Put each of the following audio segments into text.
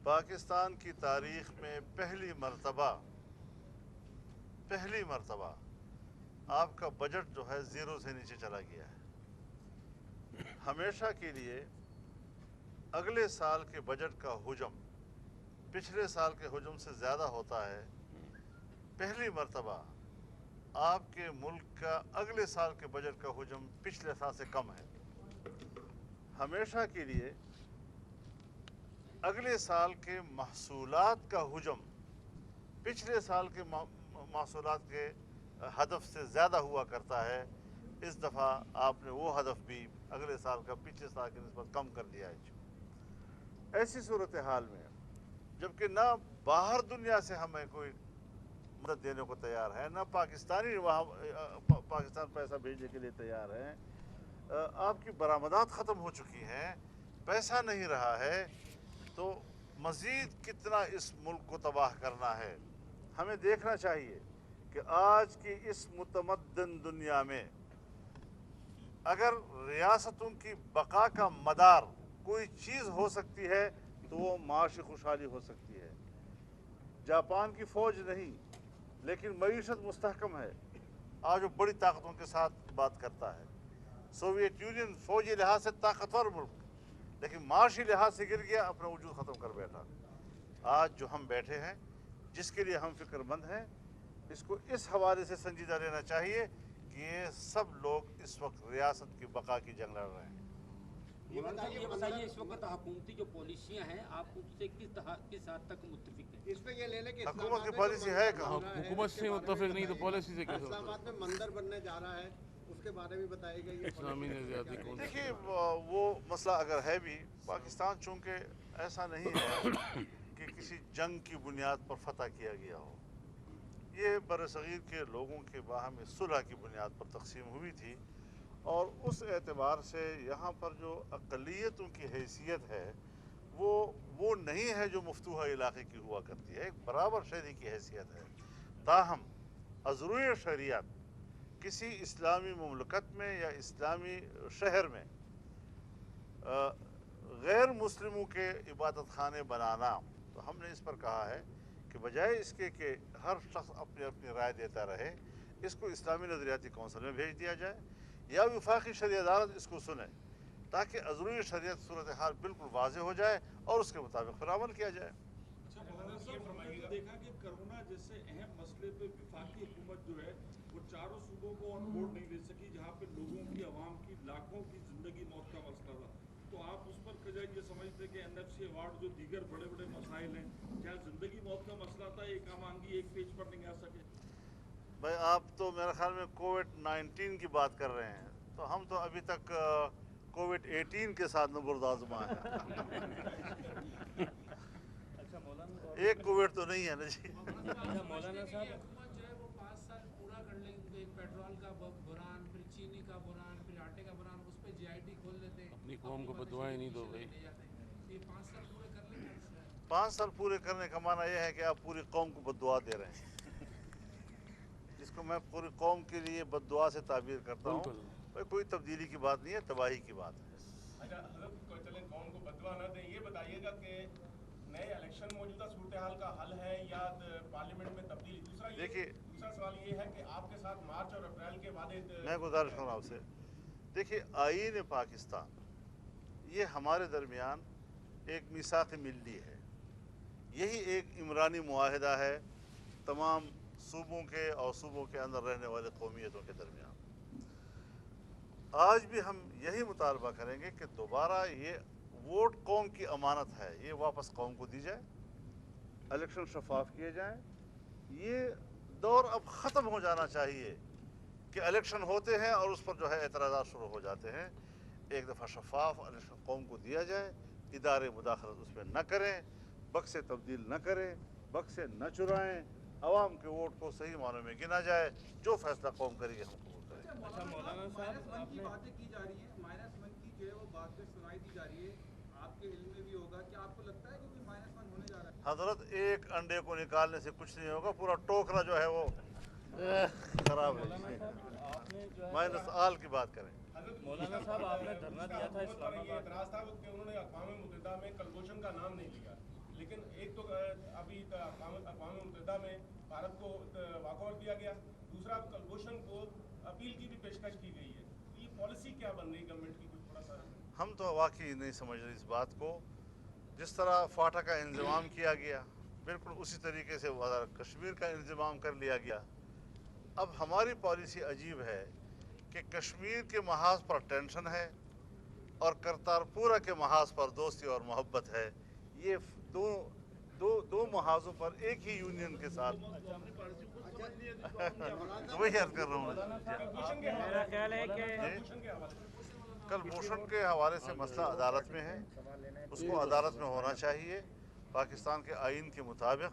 پاکستان کی تاریخ میں پہلی مرتبہ آپ کا بجٹ جو ہے زیرو سے نیچے چلا گیا ہے۔ ہمیشہ کے لیے اگلے سال کے بجٹ کا حجم پچھلے سال کے حجم سے زیادہ ہوتا ہے۔ پہلی مرتبہ آپ کے ملک کا اگلے سال کے بجٹ کا حجم پچھلے سال سے کم ہے۔ ہمیشہ کے لیے اگلے سال کے محصولات کا حجم پچھلے سال کے محصولات کے ہدف سے زیادہ ہوا کرتا ہے۔ اس دفعہ آپ نے وہ ہدف بھی اگلے سال کا پچھلے سال کی نسبت کم کر دیا ہے۔ ایسی صورتحال میں جبکہ نہ باہر دنیا سے ہمیں کوئی مدد دینے کو تیار ہے، نہ پاکستانی وہاں پاکستان پیسہ بھیجنے کے لیے تیار ہیں، آپ کی برآمدات ختم ہو چکی ہیں، پیسہ نہیں رہا ہے، تو مزید کتنا اس ملک کو تباہ کرنا ہے۔ ہمیں دیکھنا چاہیے کہ آج کی اس متمدن دنیا میں اگر ریاستوں کی بقا کا مدار کوئی چیز ہو سکتی ہے تو وہ معاشی خوشحالی ہو سکتی ہے۔ جاپان کی فوج نہیں لیکن معیشت مستحکم ہے، آج وہ بڑی طاقتوں کے ساتھ بات کرتا ہے۔ سوویت یونین فوجی لحاظ سے طاقتور ملک لیکن معاشی لحاظ سے گر گیا، اپنا وجود ختم کر بیٹھا۔ آج جو ہم بیٹھے ہیں، جس کے لیے ہم فکر مند ہیں، اس کو اس حوالے سے سنجیدہ لینا چاہیے کہ یہ سب لوگ اس وقت ریاست کی بقا کی جنگ لڑ رہے ہیں۔ یہ بتائیے اس وقت حکومتی جو پالیسیاں ہیں آپ ان سے کس حد تک متفق ہیں؟ اس پہ یہ لے لیں کہ حکومت کی پالیسی ہے کہاں؟ حکومت سے متفق نہیں تو پالیسی سے کیسے؟ اسلام آباد میں مندر بننے جا رہا ہے، اس کے بارے میں بتائے گا۔ اسلامی نظریاتی کون؟ دیکھیے وہ مسئلہ اگر ہے بھی، پاکستان چونکہ ایسا نہیں ہے کہ کسی جنگ کی بنیاد پر فتح کیا گیا ہو، یہ برصغیر کے لوگوں کے باہمی صلح کی بنیاد پر تقسیم ہوئی تھی، اور اس اعتبار سے یہاں پر جو اقلیتوں کی حیثیت ہے وہ نہیں ہے جو مفتوحہ علاقے کی ہوا کرتی ہے، ایک برابر شہری کی حیثیت ہے۔ تاہم عذروی شریعت کسی اسلامی مملکت میں یا اسلامی شہر میں غیر مسلموں کے عبادت خانے بنانا، تو ہم نے اس پر کہا ہے کہ بجائے اس کے کہ ہر شخص اپنی اپنی رائے دیتا رہے، اس کو اسلامی نظریاتی کونسل میں بھیج دیا جائے یا وفاقی شرعی عدالت اس کو سنے، تاکہ عذروی شریعت صورتحال بالکل واضح ہو جائے اور اس کے مطابق پھر عمل کیا جائے۔ ہم نے تو دیکھا کہ کرونا جیسے اہم مسئلے پہ وفاقی حکومت جو ہے وہ چاروں صوبوں کو آن بورڈ نہیں لے سکی، جہاں پہ لوگوں کی، عوام کی، لاکھوں کی زندگی موت کا مسئلہ تھا۔ تو آپ اس پر یہ سمجھتے کہ NFC ایوارڈ جو دیگر بڑے بڑے مسائل ہیں، کیا زندگی موت کا مسئلہ تھا، ایک عام آدمی ایک پیج پر نہیں آ سکے؟ بھائی آپ تو میرے خیال میں کووڈ-19 کی بات کر رہے ہیں، تو ہم تو ابھی تک کووڈ-18 کے ساتھ نبرد آزما ہیں۔ ایک کووڈ تو نہیں ہے نا جی۔ مولانا صاحب، حکومت جو ہے وہ 5 سال پورا کر لیں گے، پیٹرول کا بحران، پھر چینی کا بحران، پھر آٹے کا بحران، اس پہ GIT کھول لیتے ہیں، اپنی قوم کو بددعائیں نہیں دو بھائی۔ یہ 5 سال پورے کر لیں گے۔ 5 سال پورے کرنے کا معنی یہ ہے کہ آپ پوری قوم کو بددعا دے رہے ہیں، جس کو میں پوری قوم کے لیے بددعا سے تعبیر کرتا ہوں۔ کوئی تبدیلی کی بات نہیں ہے، تباہی کی بات ہے۔ اچھا حضرت، چلیں قوم کو بددعا نہ دیں، یہ بتائیے گا کہ نئے الیکشن موجودہ صورتحال کا حل ہے یا پارلیمنٹ میں تبدیلی؟ دوسرا سوال یہ ہے کہ آپ کے ساتھ مارچ اور اپریل کے وعدے، میں گزارش کروں آپ سے، دیکھیے آئین پاکستان یہ ہمارے درمیان ایک میثاق ملی ہے، یہی ایک عمرانی معاہدہ ہے تمام صوبوں کے اور صوبوں کے اندر رہنے والے قومیتوں کے درمیان۔ آج بھی ہم یہی مطالبہ کریں گے کہ دوبارہ یہ ووٹ قوم کی امانت ہے، یہ واپس قوم کو دی جائے، الیکشن شفاف کیے جائیں۔ یہ دور اب ختم ہو جانا چاہیے کہ الیکشن ہوتے ہیں اور اس پر جو ہے اعتراضات شروع ہو جاتے ہیں۔ ایک دفعہ شفاف الیکشن قوم کو دیا جائے، ادارے مداخلت اس میں نہ کریں، بکسے تبدیل نہ کریں، بکسے نہ چرائیں، عوام کے ووٹ کو صحیح معنوں میں گنا جائے، جو فیصلہ قوم کرے گی ہم قبول کریں گے۔ اچھا مولانا صاحب، -1 کی باتیں کی جا رہی ہیں، -1 کی جو ہے وہ باتیں سنائی دی جا رہی ہے، آپ کے علم میں بھی ہوگا، کیا آپ کو لگتا ہے کہ کوئی -1 ہونے جا رہا ہے؟ حضرت ایک انڈے کو نکالنے سے کچھ نہیں ہوگا، پورا ٹوکرا جو ہے وہ خراب ہے۔ -آل کی بات کریں۔ مولانا صاحب آپ نے دھرنا دیا تھا اسلام یہ آباد، اعتراض تھا کہ انہوں نے اقوام متحدہ میں کلبھوشن کا نام نہیں لیا، لیکن अक़वाम मुत्तहिदा में भारत को वॉकआउट दिया गया। दूसरा, कुलभूषण को अपील की भी पेशकश की गई है। तो ये पॉलिसी क्या बन रही गवर्नमेंट की, कुछ थोड़ा सा? हम तो वाकई नहीं समझ रहे इस बात को। जिस तरह फाटा का इंतज़ाम किया गया, बिल्कुल उसी तरीके से कश्मीर का इंतज़ाम कर लिया गया। अब हमारी पॉलिसी अजीब है कि कश्मीर के महाज पर टेंशन है और करतारपुरा के महाज पर दोस्ती और मोहब्बत है। ये दो महाजों पर एक ही यूनियन के साथ तो वही अर्ज कर रहा हूँ। कलभूषण के हवाले से मसला अदालत में है, उसको अदालत में होना चाहिए। पाकिस्तान के आइन के मुताबिक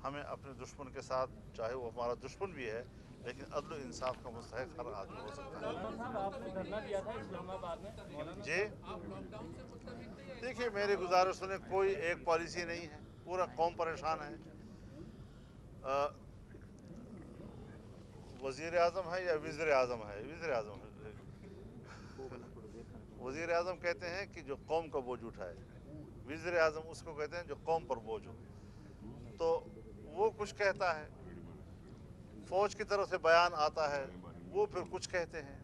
हमें अपने दुश्मन के साथ, चाहे वो हमारा दुश्मन भी है, लेकिन अदल इंसाफ का मुस्तहिक हर आदमी हो सकता है। जी देखिए, मेरी गुजारिश सुने, कोई एक पॉलिसी नहीं है, पूरा कौम परेशान है। वज़ीर आज़म है या वज़ीर आज़म है? वज़ीर आज़म है। वज़ीर आज़म कहते हैं कि जो कौम का बोझ उठाए, वज़ीर आज़म उसको कहते हैं जो कौम पर बोझ हो। तो वो कुछ कहता है, फौज की तरफ से बयान आता है, वो फिर कुछ कहते हैं।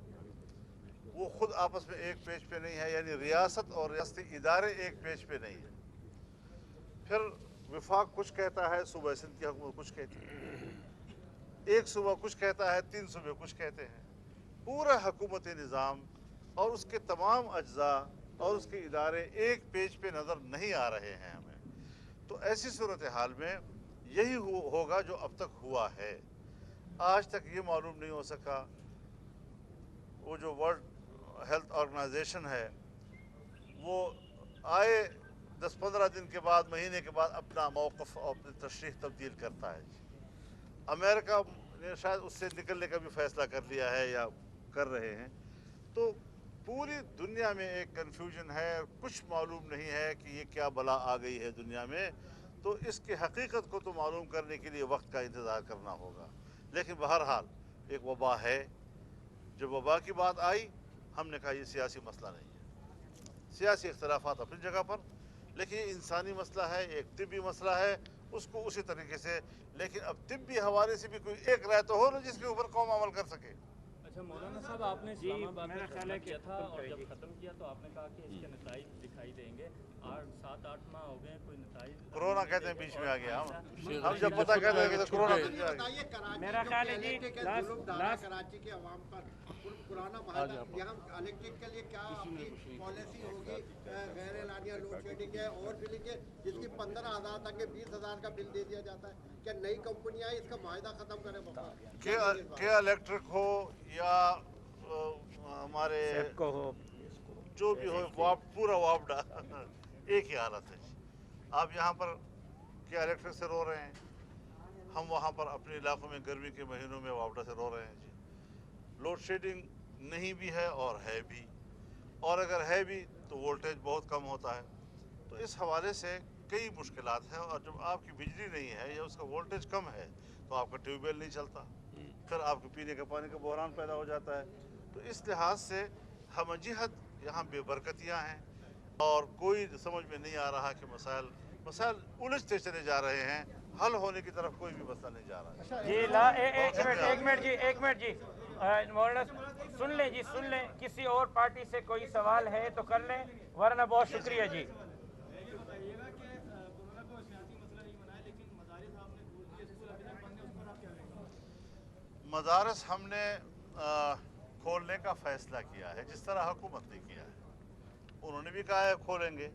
वो खुद आपस में एक पेज पे नहीं है, यानी रियासत और रियासती इदारे एक पेज पे नहीं है। फिर विफाक कुछ कहता है, सूबा सिंध की हुकूमत कुछ कहती है, एक सूबा कुछ कहता है, 3 सूबे कुछ कहते हैं। पूरा हुकूमती निज़ाम और उसके तमाम अज्जा और उसके इदारे एक पेज पे नज़र नहीं आ रहे हैं हमें। तो ऐसी सूरत हाल में यही होगा जो अब तक हुआ है। आज तक ये मालूम नहीं हो सका, वो जो वर्ल्ड हेल्थ ऑर्गेनाइजेशन है वो आए 10-15 दिन के बाद, महीने के बाद अपना मौक़िफ़ और अपनी तशरीह तब्दील करता है। अमेरिका ने शायद उससे निकलने का भी फ़ैसला कर लिया है या कर रहे हैं। तो पूरी दुनिया में एक कन्फ्यूजन है, कुछ मालूम नहीं है कि ये क्या बला आ गई है दुनिया में। तो इसकी हकीकत को तो मालूम करने के लिए वक्त का इंतज़ार करना होगा। लेकिन बहरहाल एक वबा है। जब वबा की बात आई, हमने कहा ये सियासी मसला नहीं है। सियासी इख्तलाफात अपनी जगह पर, लेकिन ये इंसानी मसला है, एक तिब्बी मसला है, उसको उसी तरीके से। लेकिन अब तिब्बी हवाले से भी कोई एक राय तो हो ना जिसके ऊपर कौम अमल कर सके। अच्छा मौलाना साहब, आपने इस्लामाबाद में धरना किया था और जब ख़त्म किया तो आपने कहा कि इसके नताइज दिखाई देंगे। 7-8 माह हो गए, कोई नताइज। कोरोना कहते हैं बीच में आ गया। हम जब पता कहते हैं कि कोरोना मेरा ख्याल है जी कराची के अवाम पर पुराना माहौल, यहाँ इलेक्ट्रिक के लिए क्या आपकी पॉलिसी होगी? गैर एलानिया लोड शेडिंग है और बिलिंग है जिसकी 15,000 तक के 20,000 का बिल दे दिया जाता है। क्या नई कंपनियां इसका माहिदा खत्म करें? क्या इलेक्ट्रिक हो या हमारे जो भी हो, पूरा वापडा एक ही हालत है। आप यहाँ पर क्या इलेक्ट्रिक से रो रहे हैं, हम वहाँ पर अपने इलाकों में गर्मी के महीनों में वापडा से रो रहे हैं जी। लोड शेडिंग नहीं भी है और है भी, और अगर है भी तो वोल्टेज बहुत कम होता है। तो इस हवाले से कई मुश्किलात हैं। और जब आपकी बिजली नहीं है या उसका वोल्टेज कम है तो आपका ट्यूबवेल नहीं चलता, फिर आपके पीने के पानी का बहरान पैदा हो जाता है। तो इस लिहाज से हम जिहद यहाँ बेबरकतियाँ हैं और कोई समझ में नहीं आ रहा कि मसाइल उलझते चले जा रहे हैं, हल होने की तरफ कोई भी मसला नहीं जा रहा है जी। एक मिनट जी मौलाना सुन लें किसी और पार्टी से कोई सवाल है तो कर लें, वरना बहुत शुक्रिया जी। मदारस हमने खोलने का फैसला किया है, जिस तरह हुकूमत ने किया है। उन्होंने भी कहा है खोलेंगे,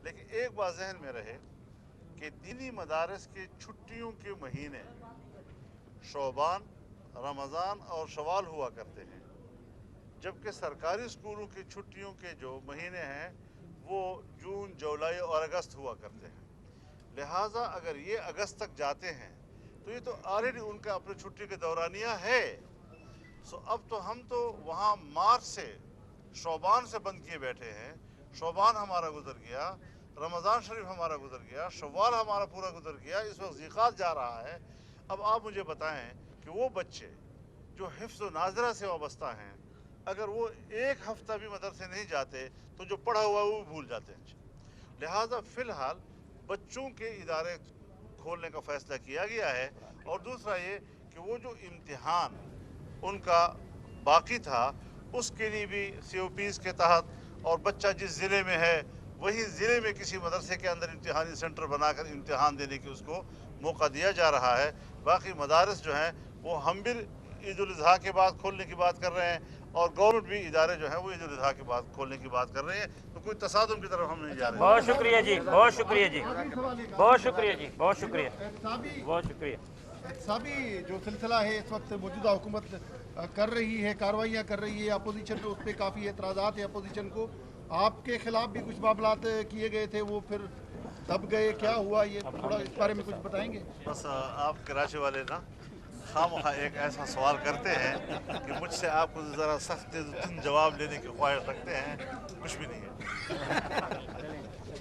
लेकिन एक बात जहन में रहे कि दीनी मदारस की छुट्टियों के महीने शोबान, रमज़ान और शवाल हुआ करते हैं, जबकि सरकारी स्कूलों की छुट्टियों के जो महीने हैं वो जून, जुलाई और अगस्त हुआ करते हैं। लिहाजा अगर ये अगस्त तक जाते हैं तो ये तो ऑलरेडी उनका अपनी छुट्टी के दौरानिया है। सो अब तो हम तो वहाँ मार्च से शोबान से बंद किए बैठे हैं। शोबान हमारा गुजर गया, रमज़ान शरीफ हमारा गुजर गया, शव्वाल हमारा पूरा गुजर गया, इस वक्त ज़िकात जा रहा है। अब आप मुझे बताएं कि वो बच्चे जो हिफ्ज़ व नाज़रा से वाबस्ता हैं, अगर वो एक हफ़्ता भी मदरसे नहीं जाते तो जो पढ़ा हुआ वो भूल जाते हैं। लिहाजा फ़िलहाल बच्चों के इदारे खोलने का फैसला किया गया है। और दूसरा ये कि वो जो इम्तिहान उनका बाकी था उसके लिए भी COPs के तहत, और बच्चा जिस ज़िले में है वही ज़िले में किसी मदरसे के अंदर इम्तिहानी सेंटर बनाकर इम्तिहान देने की उसको मौका दिया जा रहा है। बाकी मदारस जो हैं वो हम भी ईद उल अज़हा के बाद खोलने की बात कर रहे हैं, और गवर्नमेंट भी इदारे जो हैं वो ईद उल अज़हा के बाद खोलने की बात कर रहे हैं। तो कोई तसादुम की तरफ हम नहीं जा रहे। बहुत शुक्रिया जी, बहुत शुक्रिया जी, बहुत शुक्रिया जी, बहुत शुक्रिया, बहुत शुक्रिया। एहतसाबी जो सिलसिला है इस वक्त मौजूदा हुकूमत कर रही है, कार्रवाइयाँ कर रही है, अपोजिशन पे उस पर काफ़ी एतराज़ात है अपोजिशन को। आपके खिलाफ भी कुछ मामलात किए गए थे, वो फिर दब गए, क्या हुआ ये थोड़ा इस बारे में कुछ बताएंगे? बस आप कराची वाले ना खामखा एक ऐसा सवाल करते हैं कि मुझसे आपको ज़रा सख्त जवाब लेने की ख्वाहिश रखते हैं, कुछ भी नहीं है।